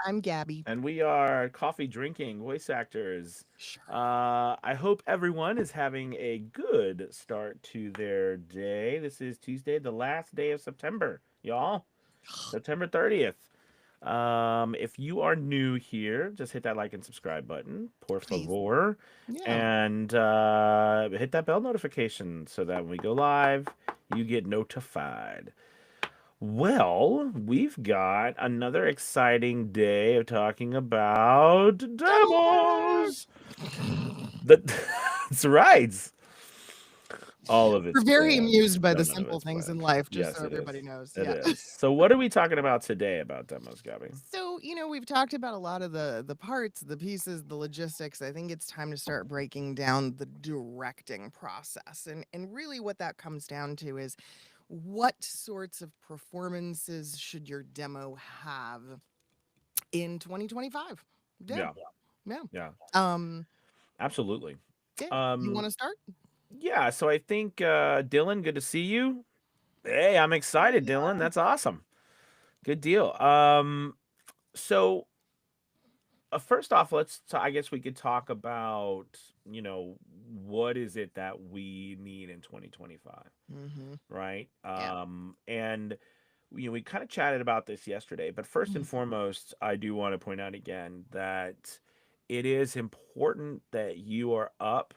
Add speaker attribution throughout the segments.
Speaker 1: I'm Gabby.
Speaker 2: and we are coffee drinking voice actors.
Speaker 1: Sure.
Speaker 2: I hope everyone is having a good start to their day. This is Tuesday, the last day of September, y'all. September 30th. If you are new here, just hit that like and subscribe button, por
Speaker 1: Please.
Speaker 2: favor,
Speaker 1: Yeah.
Speaker 2: and hit that bell notification so that when we go live, you get notified. Well, we've got another exciting day of talking about
Speaker 1: Demo day.
Speaker 2: demos. That, that's right. All of it's
Speaker 1: We're very
Speaker 2: planned,
Speaker 1: amused by the
Speaker 2: but none of
Speaker 1: simple
Speaker 2: it's
Speaker 1: things in
Speaker 2: planned.
Speaker 1: life, just
Speaker 2: Yes,
Speaker 1: so
Speaker 2: it is.
Speaker 1: everybody knows.
Speaker 2: It
Speaker 1: Yeah.
Speaker 2: is. So, what are we talking about today about demos, Gabby?
Speaker 1: So, we've talked about a lot of the parts, the pieces, the logistics. I think it's time to start breaking down the directing process. And really what that comes down to is what sorts of performances should your demo have in 2025? Yeah.
Speaker 2: Yeah,
Speaker 1: Yeah.
Speaker 2: yeah,
Speaker 1: Um,
Speaker 2: absolutely.
Speaker 1: yeah. You want
Speaker 2: Um,
Speaker 1: to start?
Speaker 2: yeah. So I think Dylan, good to see you. Hey, I'm excited, Dylan. That's awesome. Good deal. So first off, I guess we could talk about, you know, what is it that we need in 2025,
Speaker 1: Mm-hmm.
Speaker 2: right?
Speaker 1: Yeah.
Speaker 2: And we kind of chatted about this yesterday, but first and foremost, I do want to point out again that it is important that you are up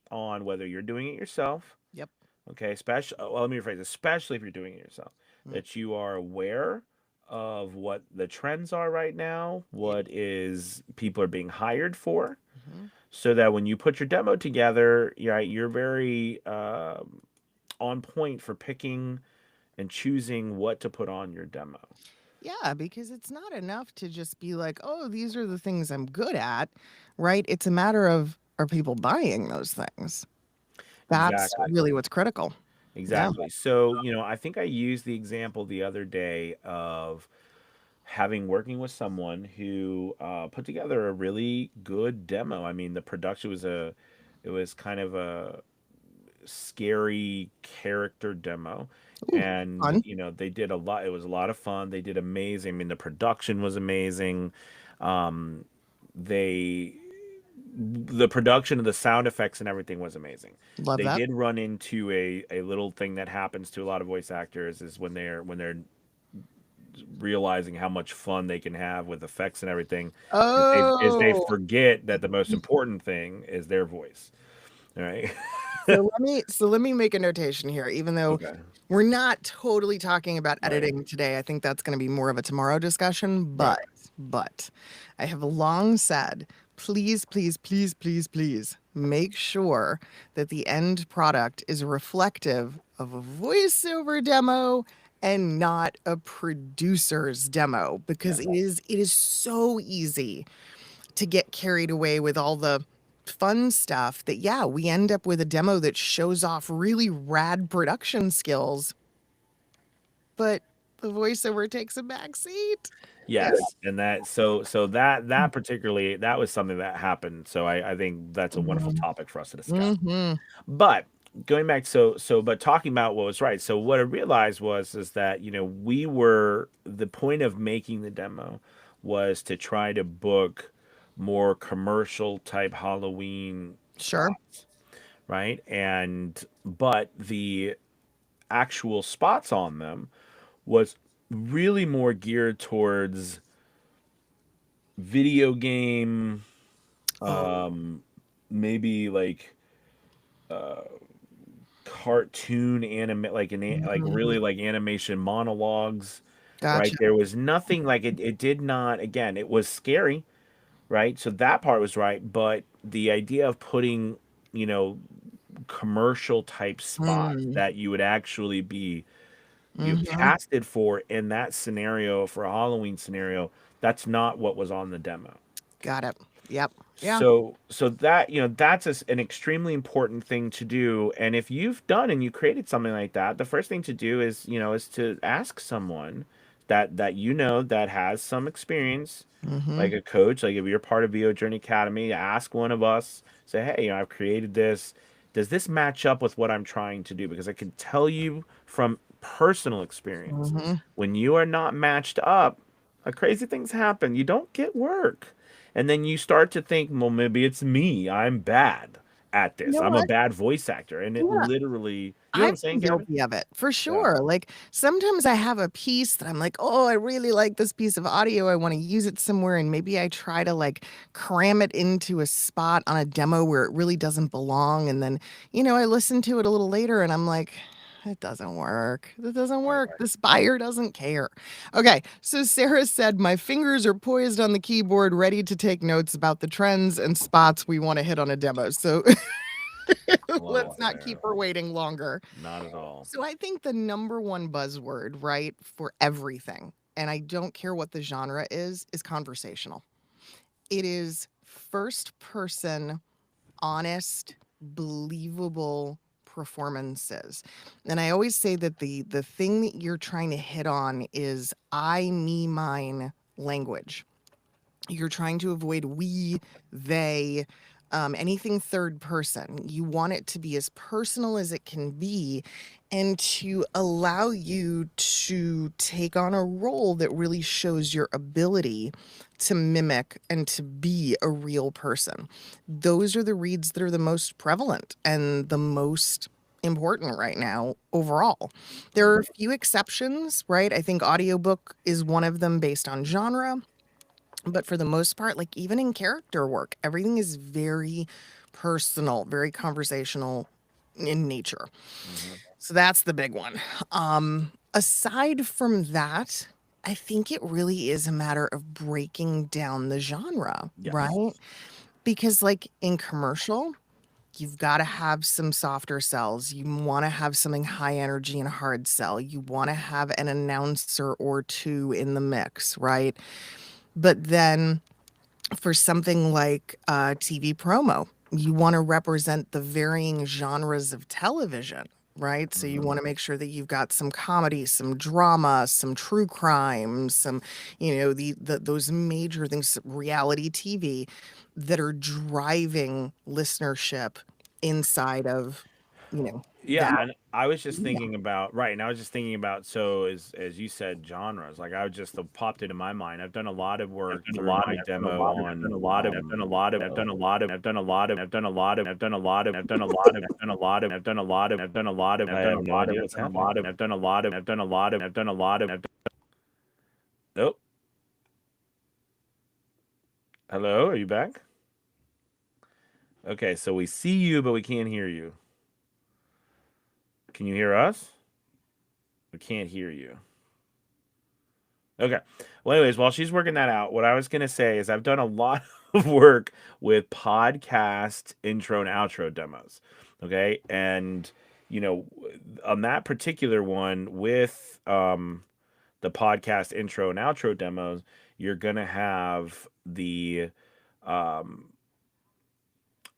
Speaker 2: on whether you're doing it yourself,
Speaker 1: Yep.
Speaker 2: okay? Especially, well, let me rephrase, especially if you're doing it yourself,
Speaker 1: Mm.
Speaker 2: that you are aware of what the trends are right now,
Speaker 1: Yeah.
Speaker 2: what is people are being hired for,
Speaker 1: Mhm.
Speaker 2: so that when you put your demo together, you're very on point for picking and choosing what to put on your demo.
Speaker 1: Yeah, because it's not enough to just be like, oh, these are the things I'm good at, right? It's a matter of are people buying those things? That's
Speaker 2: Exactly.
Speaker 1: really what's critical. Yeah.
Speaker 2: Exactly. So, I think I used the example the other day of having working with someone who put together a really good demo. I mean, the production it was kind of a scary character demo,
Speaker 1: Ooh,
Speaker 2: and
Speaker 1: fun.
Speaker 2: they did a lot. It was a lot of fun. They did amazing. I mean, the production was amazing. Um, they the production of the sound effects and everything was amazing.
Speaker 1: Love
Speaker 2: They
Speaker 1: that.
Speaker 2: did run into a little thing that happens to a lot of voice actors is when they're realizing how much fun they can have with effects and everything is they
Speaker 1: Oh,
Speaker 2: forget that the most important thing is their voice. All right.
Speaker 1: so let me make a notation here, even though
Speaker 2: Okay.
Speaker 1: we're not totally talking about
Speaker 2: Right.
Speaker 1: editing today. I think that's going to be more of a tomorrow discussion,
Speaker 2: Right.
Speaker 1: but I have long said, please, please, please, please, please make sure that the end product is reflective of a voiceover demo and not a producer's demo, because
Speaker 2: Yeah.
Speaker 1: it is so easy to get carried away with all the fun stuff that, yeah, we end up with a demo that shows off really rad production skills, but the voiceover takes a back seat. Yeah.
Speaker 2: Yes, and that particularly that was something that happened. So I think that's a wonderful
Speaker 1: Mhm.
Speaker 2: topic for us to discuss.
Speaker 1: Mhm.
Speaker 2: But going back, but talking about what was right. So what I realized was is that we were the point of making the demo was to try to book more commercial type Halloween
Speaker 1: Sure.
Speaker 2: spots, right? And but the actual spots on them was really more geared towards video game,
Speaker 1: Oh,
Speaker 2: um, maybe like uh, cartoon anime, like
Speaker 1: mhm.
Speaker 2: really like animation monologues, right?
Speaker 1: Gotcha.
Speaker 2: There was nothing like it. It did not. Again, it was scary, right? So that part was right, but the idea of putting, you know, commercial type spots
Speaker 1: Mm.
Speaker 2: that you would actually be
Speaker 1: Mhm.
Speaker 2: casted for in that scenario for a Halloween scenario, that's not what was on the demo.
Speaker 1: Got it. Yep. Yeah.
Speaker 2: So that that's an extremely important thing to do. And if you've done and you created something like that, the first thing to do is is to ask someone that that has some experience,
Speaker 1: Mhm.
Speaker 2: like a coach. Like if you're part of VO Journey Academy, ask one of us. Say, hey, I've created this. Does this match up with what I'm trying to do? Because I can tell you from personal experience,
Speaker 1: Mhm.
Speaker 2: when you are not matched up, crazy things happen. You don't get work. And then you start to think, well, maybe it's me. I'm bad at
Speaker 1: You
Speaker 2: this.
Speaker 1: know
Speaker 2: I'm a
Speaker 1: what?
Speaker 2: bad voice actor. And it
Speaker 1: Yeah.
Speaker 2: literally, you know what I'm
Speaker 1: I've
Speaker 2: saying,
Speaker 1: been
Speaker 2: Gabby?
Speaker 1: guilty of it for
Speaker 2: Yeah.
Speaker 1: sure. Like sometimes I have a piece that I'm like, oh, I really like this piece of audio. I want to use it somewhere. And maybe I try to like cram it into a spot on a demo where it really doesn't belong. And then, I listen to it a little later and I'm like, it doesn't work. It doesn't work. This buyer doesn't care. Okay. So Sarah said, my fingers are poised on the keyboard, ready to take notes about the trends and spots we want to hit on a demo. So
Speaker 2: Love it,
Speaker 1: let's not keep
Speaker 2: Sarah.
Speaker 1: her waiting longer.
Speaker 2: Not at all.
Speaker 1: So I think the number one buzzword, right, for everything, and I don't care what the genre is conversational. It is first person, honest, believable performances. And I always say that the thing that you're trying to hit on is I, me, mine language. You're trying to avoid we, they, anything third person. You want it to be as personal as it can be and to allow you to take on a role that really shows your ability to mimic and to be a real person. Those are the reads that are the most prevalent and the most important right now overall. There are a few exceptions, right? I think audiobook is one of them based on genre. But for the most part, like even in character work, everything is very personal, very conversational in nature.
Speaker 2: Mm-hmm.
Speaker 1: So that's the big one. Aside from that, I think it really is a matter of breaking down the genre,
Speaker 2: Yes.
Speaker 1: right? Because like in commercial, you've got to have some softer sells. You want to have something high energy and hard sell. You want to have an announcer or two in the mix, right? But then for something like TV promo, you want to represent the varying genres of television, right? So you
Speaker 2: Mm-hmm.
Speaker 1: want to make sure that you've got some comedy, some drama, some true crime, some, those major things, reality TV that are driving listenership inside of, that.
Speaker 2: Yeah, and I was just thinking about right, and I was just thinking about so as you said genres, like I just popped into my mind. I've done a lot of
Speaker 3: I've
Speaker 2: work
Speaker 3: done a
Speaker 2: through
Speaker 3: lot of
Speaker 2: my
Speaker 3: I've done a
Speaker 2: demo
Speaker 3: lot of I've done
Speaker 2: on
Speaker 3: a lot of I've done a lot of I've done a lot of I've done a lot of I've done a lot of I've done a lot of I've done a lot of I've done a lot of I've done a lot of I've done a lot of I've
Speaker 2: I
Speaker 3: done
Speaker 2: have
Speaker 3: a
Speaker 2: no
Speaker 3: lot of
Speaker 2: idea
Speaker 3: I've
Speaker 2: what's
Speaker 3: done a
Speaker 2: happening.
Speaker 3: lot of I've done a lot of I've done a lot of I've done a lot of I've done
Speaker 2: Nope. Hello, are you back? Okay, so we see you but we can't hear you. Can you hear us? We can't hear you. Okay. Well, anyways, while she's working that out, what I was gonna say is I've done a lot of work with podcast intro and outro demos. Okay, and on that particular one with the podcast intro and outro demos, you're gonna have um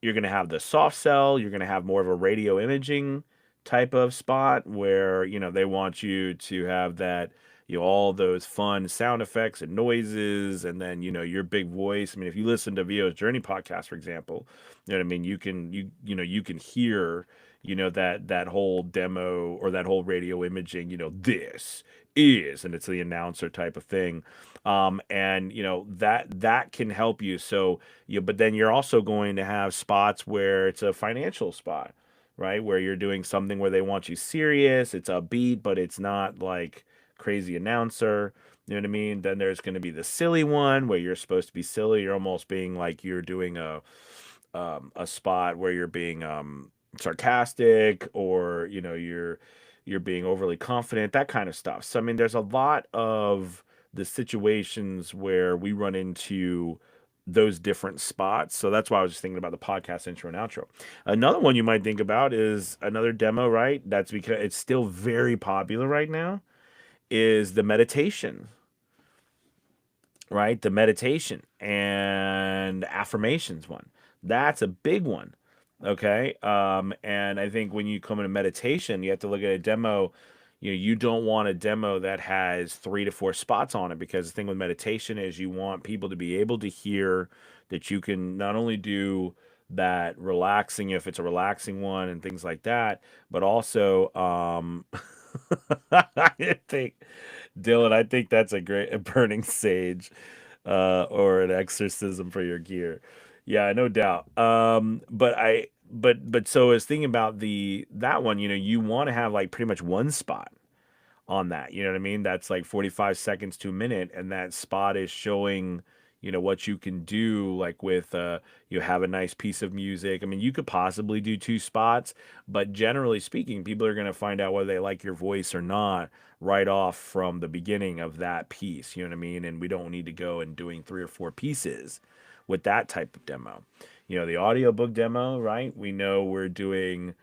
Speaker 2: the soft sell. You're gonna have more of a radio imaging type of spot where they want you to have that all those fun sound effects and noises, and then your big voice. I mean, if you listen to VO's Journey podcast, for example, you know what I mean. You can hear that whole demo or that whole radio imaging. This is, and it's the announcer type of thing, and that can help you. So but then you're also going to have spots where it's a financial spot, right? Where you're doing something where they want you serious, it's upbeat, but it's not like crazy announcer. You know what I mean? Then there's going to be the silly one where you're supposed to be silly. You're almost being like you're doing a spot where you're being sarcastic, or you're being overly confident, that kind of stuff. So I mean, there's a lot of the situations where we run into those different spots. So that's why I was just thinking about the podcast intro and outro. Another one you might think about is another demo, right? That's because it's still very popular right now, is the meditation, right? The meditation and affirmations one. That's a big one. Okay. And I think when you come into meditation, you have to look at a demo. You don't want a demo that has 3 to 4 spots on it, because the thing with meditation is you want people to be able to hear that you can not only do that relaxing, if it's a relaxing one and things like that, but also I think
Speaker 3: Dylan, I think that's a burning sage, or an exorcism for your gear. Yeah, no doubt. But so I was thinking about that one. You want to have like pretty much one spot on that. You know what I mean? That's like 45 seconds to a minute, and that spot is showing, what you can do, like with you have a nice piece of music. I mean, you could possibly do two spots, but generally speaking, people are going to find out whether they like your voice or not right off from the beginning of that piece. You know what I mean? And we don't need to go and doing 3 or 4 pieces with that type of demo. The audiobook demo, right? We know we're doing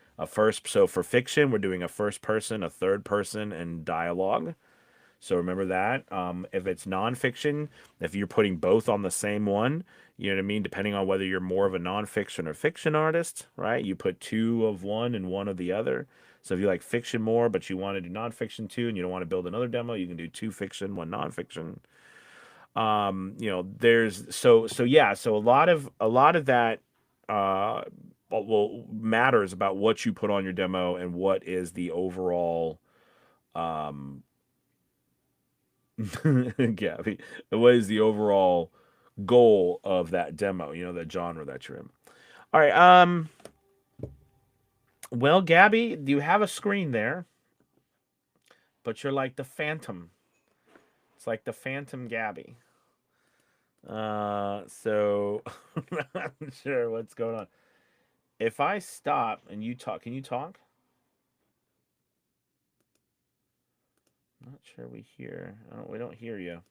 Speaker 3: so for fiction, we're doing a first person, a third person, and dialogue. So remember that. If it's nonfiction, if you're putting both on the same one, you know what I mean? Depending on whether you're more of a nonfiction or fiction artist, right? You put 2 of one and 1 of the other. So if you like fiction more, but you want to do nonfiction too, and you don't want to build another demo, you can do 2 fiction, 1 nonfiction. There's so yeah. So a lot of that matters about what you put on your demo and what is the overall Gabby, what is the overall goal of that demo, that genre that you're in. All right. Well, Gabby, you have a screen there, but you're like the Phantom. It's like the Phantom Gabby. So I'm not sure what's going on. If I stop and you talk, can you talk? I'm not sure we hear. We don't hear you.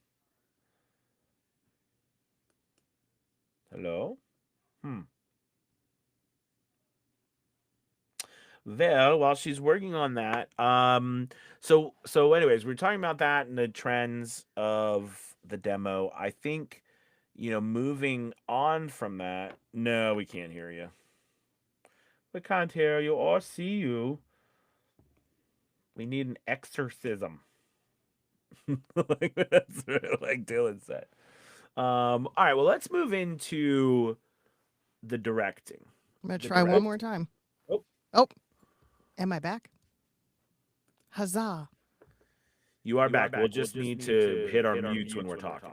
Speaker 3: Hello? Well, while she's working on that, so anyways, we're talking about that and the trends of the demo. I think, moving on from that. No, we can't hear you. We can't hear you or see you. We need an exorcism. That's like Dylan said. All right, well, let's move into the directing.
Speaker 1: I'm going to try one more time. Oh, am I back? Huzzah.
Speaker 2: You are back. We'll just need to hit our mutes when we're talking.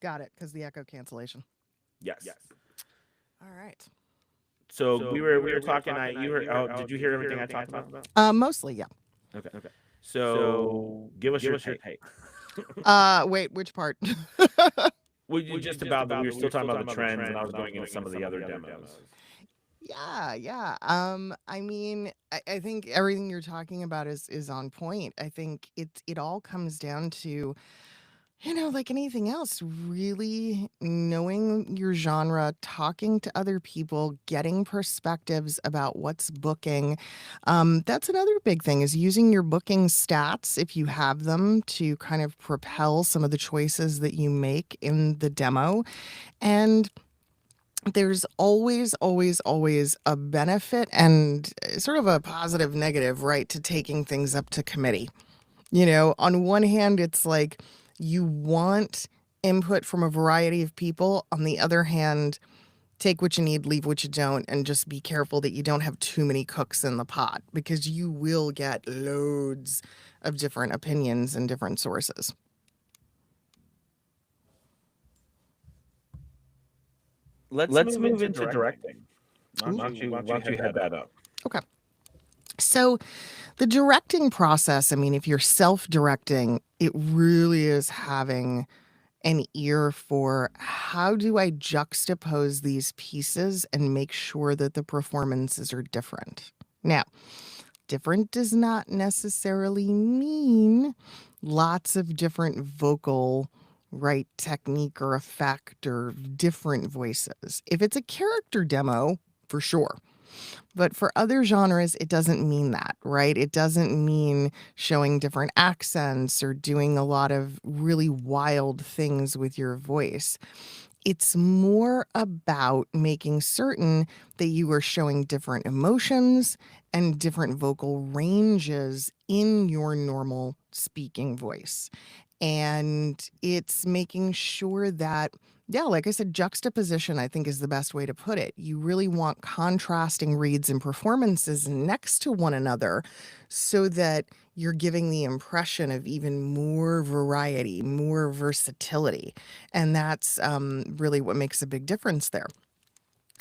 Speaker 1: Got it, because the echo cancellation.
Speaker 2: Yes.
Speaker 1: All right.
Speaker 2: So we were talking. Did you hear everything I talked about?
Speaker 1: Mostly, yeah.
Speaker 2: Okay. So give us your take.
Speaker 1: Wait, which part?
Speaker 2: We were still talking about the trends, and I was going into some of the other demos.
Speaker 1: Yeah. I mean, I think everything you're talking about is on point. I think it all comes down to, like anything else, really knowing your genre, talking to other people, getting perspectives about what's booking. That's another big thing, is using your booking stats, if you have them, to kind of propel some of the choices that you make in the demo. And there's always a benefit and sort of a positive negative, right, to taking things up to committee. On one hand, it's like you want input from a variety of people. On the other hand, take what you need, leave what you don't, and just be careful that you don't have too many cooks in the pot, because you will get loads of different opinions and different sources.
Speaker 2: Let's move into directing. Why don't you head that up?
Speaker 1: Okay. So the directing process, I mean, if you're self-directing, it really is having an ear for, how do I juxtapose these pieces and make sure that the performances are different? Now, different does not necessarily mean lots of different vocal, right, technique or effect or different voices. If it's a character demo, for sure. But for other genres, it doesn't mean that, right? It doesn't mean showing different accents or doing a lot of really wild things with your voice. It's more about making certain that you are showing different emotions and different vocal ranges in your normal speaking voice. And it's making sure that, yeah, like I said, juxtaposition, I think, is the best way to put it. You really want contrasting reads and performances next to one another so that you're giving the impression of even more variety, more versatility. And that's really what makes a big difference there.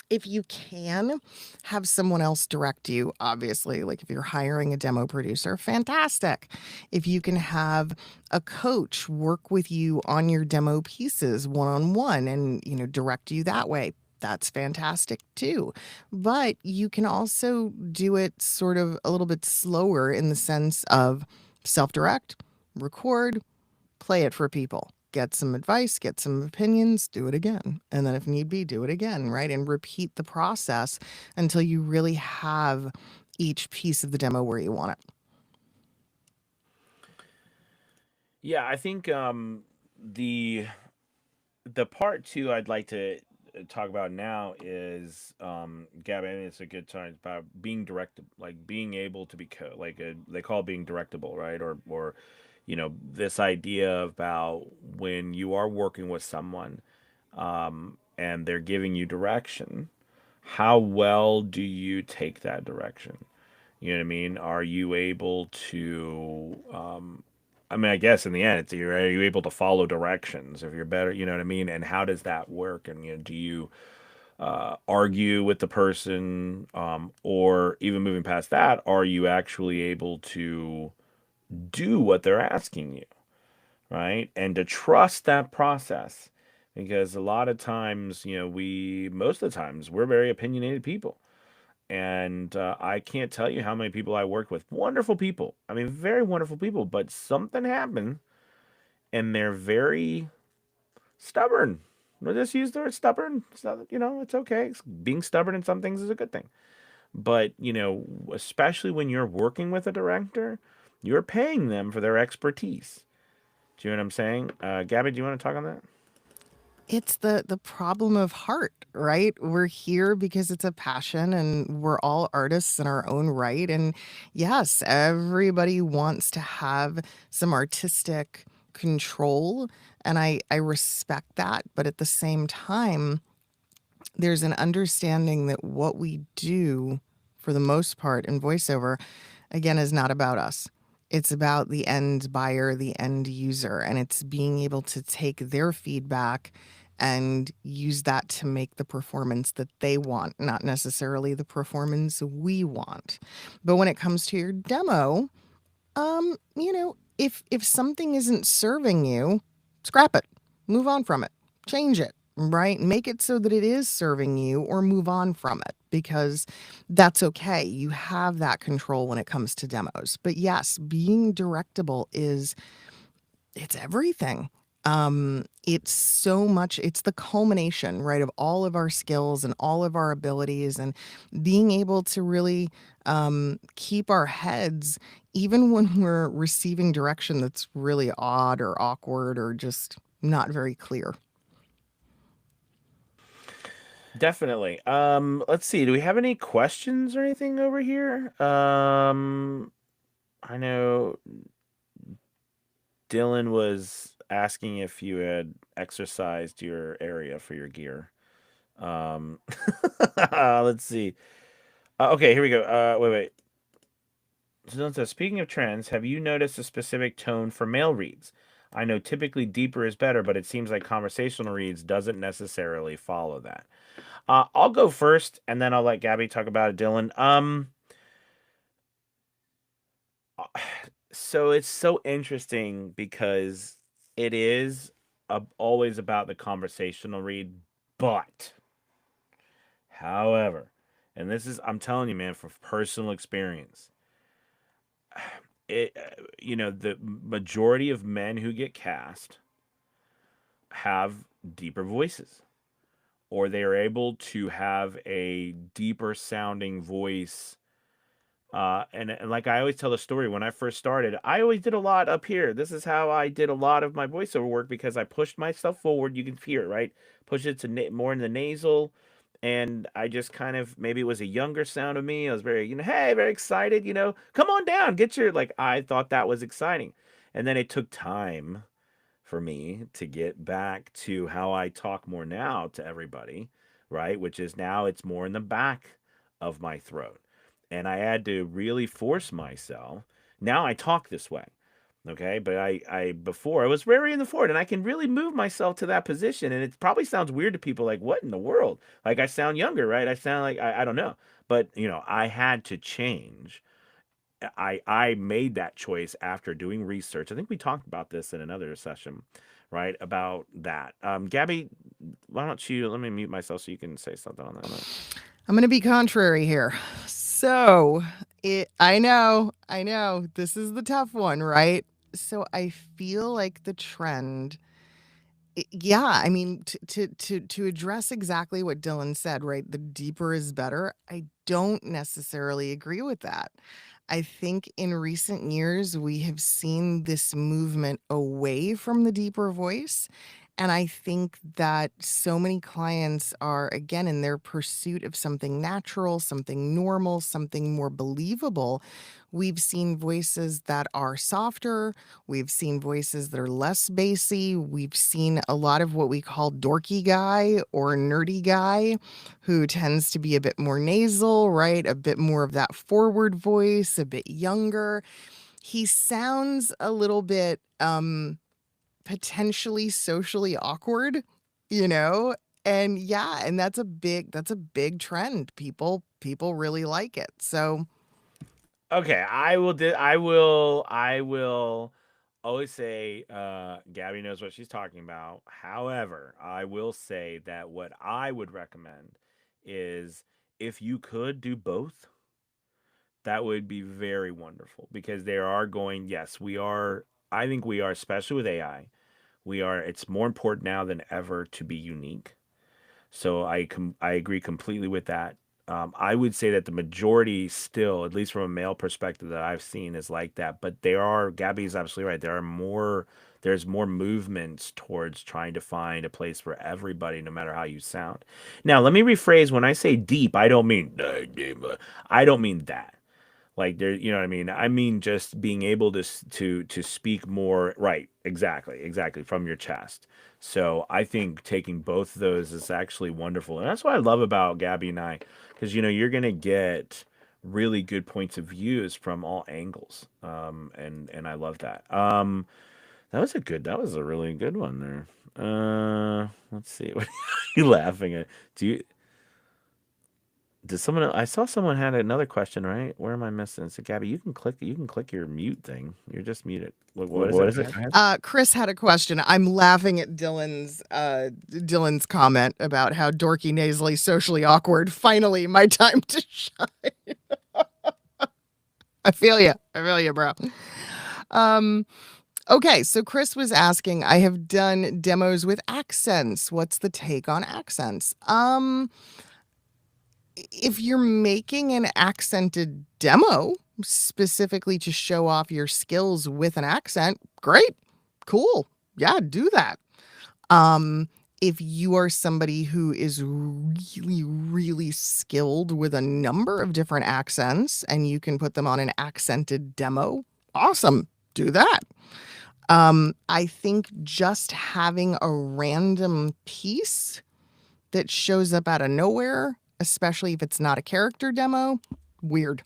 Speaker 1: If you can have someone else direct you, obviously, like if you're hiring a demo producer, fantastic. If you can have a coach work with you on your demo pieces one-on-one and, direct you that way, that's fantastic too. But you can also do it sort of a little bit slower in the sense of self-direct, record, play it for people. Get some advice, get some opinions, do it again. And then if need be, do it again, right? And repeat the process until you really have each piece of the demo where you want it.
Speaker 3: Yeah, I think the the part two I'd like to talk about now is Gabby, I think it's a good time about being direct, like being able to be they call it being directable, right? Or this idea about when you are working with someone and they're giving you direction, how well do you take that direction? You know what I mean? Are you able to I mean, I guess in the end, are you able to follow directions if you're better? You know what I mean? And how does that work? And do you argue with the person, or even moving past that, are you actually able to do what they're asking you, right? And to trust that process, because a lot of times, most of the times, we're very opinionated people. And I can't tell you how many people I worked with. Wonderful people. I mean, very wonderful people. But something happened, and they're very stubborn. We'll just use the word stubborn. So, it's okay. Being stubborn in some things is a good thing. But, especially when you're working with a director, you're paying them for their expertise. Do you know what I'm saying? Gabby, do you want to talk on that?
Speaker 1: It's the problem of heart, right? We're here because it's a passion and we're all artists in our own right. And yes, everybody wants to have some artistic control. And I respect that. But at the same time, there's an understanding that what we do for the most part in voiceover, again, is not about us. It's about the end buyer, the end user, and it's being able to take their feedback and use that to make the performance that they want, not necessarily the performance we want. But when it comes to your demo, if something isn't serving you, scrap it. Move on from it. Change it, right? Make it so that it is serving you or move on from it because that's okay. You have that control when it comes to demos. But yes, being directable it's everything. It's so much, it's the culmination, right, of all of our skills and all of our abilities and being able to really keep our heads even when we're receiving direction that's really odd or awkward or just not very clear.
Speaker 3: Definitely. Let's see. Do we have any questions or anything over here? I know Dylan was asking if you had exercised your area for your gear. Let's see. Okay, here we go. Wait. So Dylan says, speaking of trends, have you noticed a specific tone for male reads? I know typically deeper is better, but it seems like conversational reads doesn't necessarily follow that. I'll go first, and then I'll let Gabby talk about it, Dylan. So it's so interesting because it is always about the conversational read, but, however, and this is, I'm telling you, man, from personal experience, the majority of men who get cast have deeper voices, or they are able to have a deeper sounding voice. And like I always tell the story, when I first started, I always did a lot up here. This is how I did a lot of my voiceover work because I pushed myself forward. You can hear it, right? Push it to more in the nasal. And I just kind of, maybe it was a younger sound of me. I was very, hey, very excited, come on down, get your, like, I thought that was exciting. And then it took time for me to get back to how I talk more now to everybody, right? Which is now it's more in the back of my throat. And I had to really force myself. Now I talk this way. Okay, but I before I was very in the forward, and I can really move myself to that position, and it probably sounds weird to people, like, what in the world? Like, I sound younger, right? I sound like I don't know, but I had to change. I made that choice after doing research. I think we talked about this in another session, right? About that. Gabby, why don't you let me mute myself so you can say something on that note.
Speaker 1: I'm going to be contrary here. So, I know, this is the tough one, right? So I feel like the trend, yeah, I mean, to address exactly what Dylan said, right? The deeper is better. I don't necessarily agree with that. I think in recent years, we have seen this movement away from the deeper voice. And I think that so many clients are, again, in their pursuit of something natural, something normal, something more believable. We've seen voices that are softer. We've seen voices that are less bassy. We've seen a lot of what we call dorky guy or nerdy guy, who tends to be a bit more nasal, right? A bit more of that forward voice, a bit younger. He sounds a little bit potentially socially awkward, you know? And yeah, and that's a big trend. People really like it. So
Speaker 3: Okay, I will always say Gabby knows what she's talking about. However, I will say that what I would recommend is if you could do both, that would be very wonderful because they are going, yes, we are, I think we are, especially with AI, it's more important now than ever to be unique. So I agree completely with that. I would say that the majority still, at least from a male perspective that I've seen, is like that. But Gabby's absolutely right. There's more movements towards trying to find a place for everybody, no matter how you sound. Now, let me rephrase. When I say deep, I don't mean I don't mean that. Like there, you know what I mean? I mean just being able to speak more, right, exactly from your chest. So I think taking both of those is actually wonderful. And that's what I love about Gabby and I, because you're gonna get really good points of views from all angles. And I love that. That was a really good one there. Let's see. What are you laughing at? Do you Did someone I saw someone had another question, right? Where am I missing? So Gabby, you can click your mute thing. You're just muted. What is it? Go ahead.
Speaker 1: Chris had a question. I'm laughing at Dylan's comment about how dorky, nasally, socially awkward. Finally, my time to shine. I feel you, bro. Okay, so Chris was asking, I have done demos with accents. What's the take on accents? If you're making an accented demo specifically to show off your skills with an accent, great. Cool. Yeah, do that. If you are somebody who is really, really skilled with a number of different accents and you can put them on an accented demo, awesome. Do that. I think just having a random piece that shows up out of nowhere, especially if it's not a character demo, weird.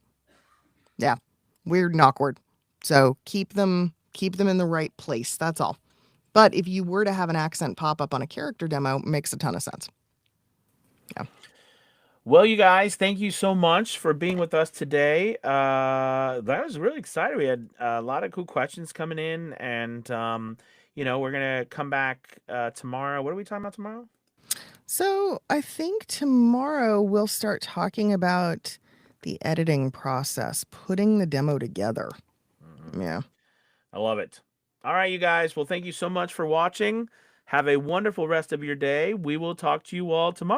Speaker 1: Yeah, weird and awkward. So keep them in the right place. That's all. But if you were to have an accent pop up on a character demo, makes a ton of sense. Yeah.
Speaker 3: Well, you guys, thank you so much for being with us today. That was really exciting. We had a lot of cool questions coming in, and we're gonna come back tomorrow. What are we talking about tomorrow?
Speaker 1: So I think tomorrow we'll start talking about the editing process, putting the demo together. Yeah.
Speaker 3: I love it. All right, you guys. Well, thank you so much for watching. Have a wonderful rest of your day. We will talk to you all tomorrow.